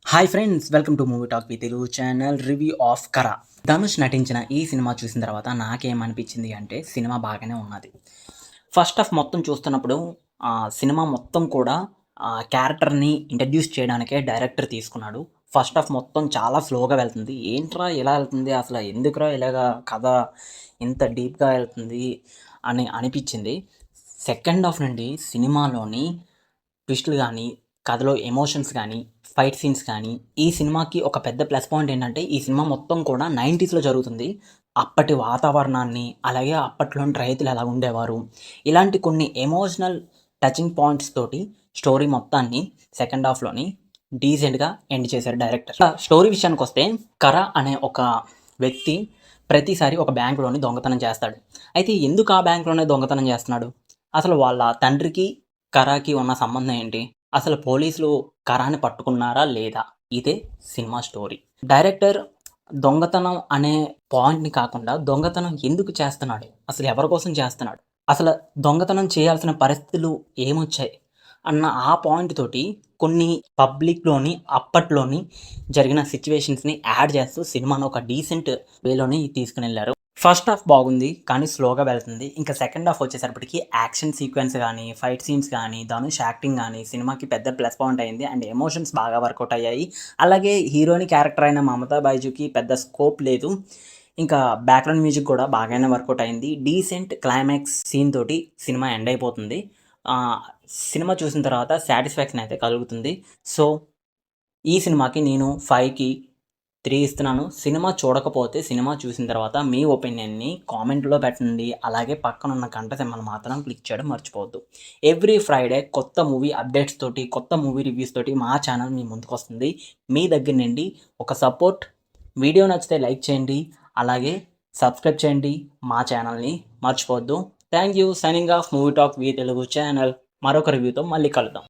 Hi friends, welcome to movie talk with Telugu channel review of Kara. Dhanush నటించిన ఈ cinema చూసిన తర్వాత నాకేమనిపించింది అంటే సినిమా బాగానే ఉన్నది. ఫస్ట్ హాఫ్ మొత్తం చూస్తున్నప్పుడు సినిమా మొత్తం కూడా క్యారెక్టర్ని ఇంట్రడ్యూస్ చేయడానికే డైరెక్టర్ తీసుకున్నాడు. ఫస్ట్ హాఫ్ మొత్తం చాలా స్లోగా వెళ్తుంది. ఏంట్రా ఇలా వెళ్తుంది, అసలు ఎందుకురా ఇలాగా కథ ఇంత డీప్గా వెళ్తుంది అని అనిపించింది. సెకండ్ హాఫ్ నుండి సినిమాలోని ట్విస్టులు కానీ, కథలో ఎమోషన్స్ కానీ, ఫైట్ సీన్స్ కానీ, ఈ సినిమాకి ఒక పెద్ద ప్లస్ పాయింట్ ఏంటంటే ఈ సినిమా మొత్తం కూడా 90స్‌లో జరుగుతుంది. అప్పటి వాతావరణాన్ని, అలాగే అప్పట్లోని రైతులు ఎలా ఉండేవారు, ఇలాంటి కొన్ని ఎమోషనల్ టచింగ్ పాయింట్స్ తోటి స్టోరీ మొత్తాన్ని సెకండ్ హాఫ్‌లోని డీసెంట్‌గా ఎండ్ చేశారు డైరెక్టర్. స్టోరీ విషయానికొస్తే కర అనే ఒక వ్యక్తి ప్రతిసారి ఒక బ్యాంకులోని దొంగతనం చేస్తాడు. అయితే ఎందుకు ఆ బ్యాంకులోనే దొంగతనం చేస్తున్నాడు? అసలు వాళ్ళ తండ్రికి కరాకి ఉన్న సంబంధం ఏంటి? అసలు పోలీసులు కరాని పట్టుకున్నారా లేదా? ఇదే సినిమా స్టోరీ. డైరెక్టర్ దొంగతనం అనే పాయింట్‌ని కాకుండా దొంగతనం ఎందుకు చేస్తున్నాడు? అసలు ఎవరి కోసం చేస్తున్నాడు? అసలు దొంగతనం చేయాల్సిన పరిస్థితులు ఏమొచ్చాయి? అన్న ఆ పాయింట్ తోటి కొన్ని పబ్లిక్‌లోని అప్పట్లోని జరిగిన సిట్యుయేషన్స్‌ని యాడ్ చేస్తూ సినిమాను ఒక డీసెంట్ వేలోని తీసుకొనెళ్లారు. ఫస్ట్ హాఫ్ బాగుంది, కానీ స్లోగా వెళ్తుంది. ఇంకా సెకండ్ హాఫ్ వచ్చేసరిపటికి యాక్షన్ సీక్వెన్స్ కానీ, ఫైట్ సీన్స్ కానీ, ధనుష్ యాక్టింగ్ కానీ సినిమాకి పెద్ద ప్లస్ పాయింట్ అయింది. అండ్ ఎమోషన్స్ బాగా వర్కౌట్ అయ్యాయి. అలాగే హీరోయిన్ క్యారెక్టర్ అయిన మమతా బైజుకి పెద్ద స్కోప్ లేదు. ఇంకా బ్యాక్గ్రౌండ్ మ్యూజిక్ కూడా బాగానే వర్కౌట్ అయింది. డీసెంట్ క్లైమాక్స్ సీన్ తోటి సినిమా ఎండ్ అయిపోతుంది. సినిమా చూసిన తర్వాత సాటిస్ఫాక్షన్ అయితే కలుగుతుంది. సో ఈ సినిమాకి నేను 5కి 3 ఇస్తున్నాను. సినిమా చూడకపోతే సినిమా చూసిన తర్వాత మీ ఒపీనియన్ని కామెంట్లో పెట్టండి. అలాగే పక్కనున్న గంట సింబల్ మాత్రం క్లిక్ చేయడం మర్చిపోవద్దు. ఎవ్రీ ఫ్రైడే కొత్త మూవీ అప్డేట్స్ తోటి, కొత్త మూవీ రివ్యూస్ తోటి మా ఛానల్ మీ ముందుకు వస్తుంది. మీ దగ్గర నుండి ఒక సపోర్ట్. వీడియో నచ్చితే లైక్ చేయండి, అలాగే సబ్స్క్రైబ్ చేయండి మా ఛానల్ని మర్చిపోవద్దు. Thank you. Signing off movie talk V Telugu channel. మరొక రివ్యూతో మళ్ళీ కలుద్దాం.